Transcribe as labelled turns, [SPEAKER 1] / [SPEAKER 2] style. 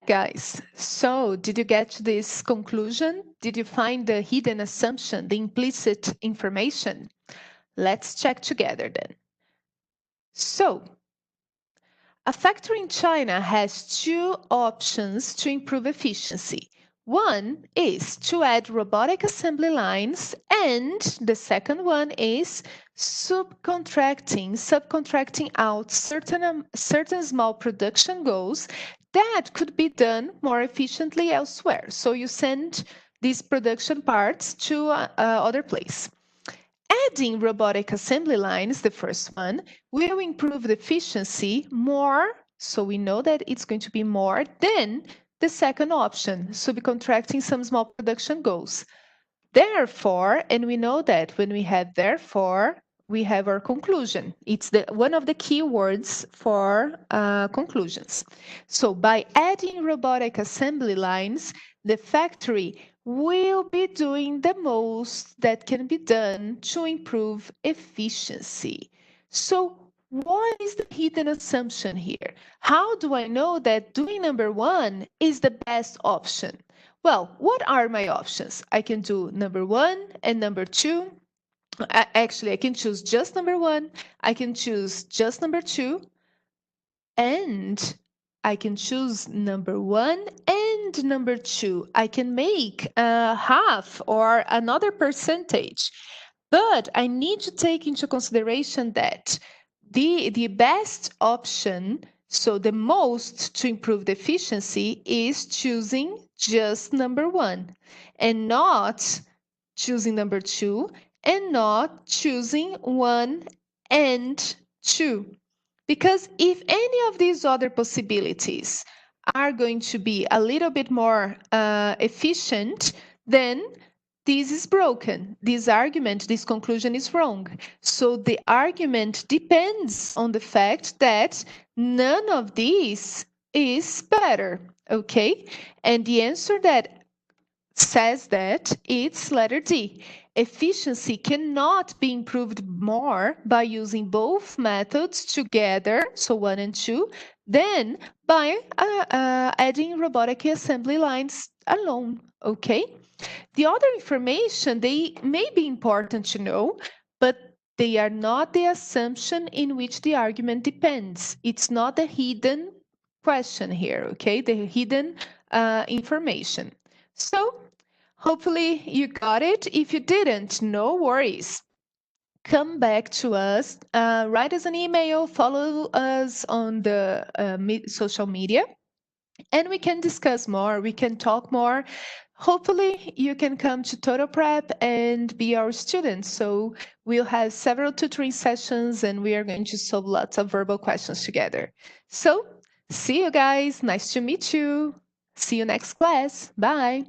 [SPEAKER 1] Guys, so did you get to this conclusion? Did you find the hidden assumption, the implicit information? Let's check together then. So, a factory in China has two options to improve efficiency. One is to add robotic assembly lines, and the second one is subcontracting out certain small production goals that could be done more efficiently elsewhere. So you send these production parts to other place. Adding robotic assembly lines, the first one, will improve the efficiency more, so we know that it's going to be more than the second option, subcontracting some small production goals. Therefore, and we know that when we have therefore, we have our conclusion. It's one of the key words for conclusions. So by adding robotic assembly lines, the factory will be doing the most that can be done to improve efficiency. So what is the hidden assumption here? How do I know that doing number one is the best option? Well, what are my options? I can do number one and number two. Actually, I can choose just number one. I can choose just number two. And I can choose number one and number two. I can make half or another percentage. But I need to take into consideration that the best option, so the most to improve the efficiency, is choosing just number one and not choosing number two and not choosing one and two. Because if any of these other possibilities are going to be a little bit more efficient, then this is broken. This argument, this conclusion is wrong. So the argument depends on the fact that none of these is better, okay? And the answer that says that it's letter D. Efficiency cannot be improved more by using both methods together, so 1 and 2, than by adding robotic assembly lines alone, okay? The other information, they may be important to know, but they are not the assumption in which the argument depends. It's not a hidden question here, okay? The hidden information. So hopefully you got it. If you didn't, no worries. Come back to us, write us an email, follow us on the social media, and we can discuss more, we can talk more. Hopefully you can come to Total Prep and be our student. So we'll have several tutoring sessions and we are going to solve lots of verbal questions together. So see you guys, nice to meet you. See you next class, bye.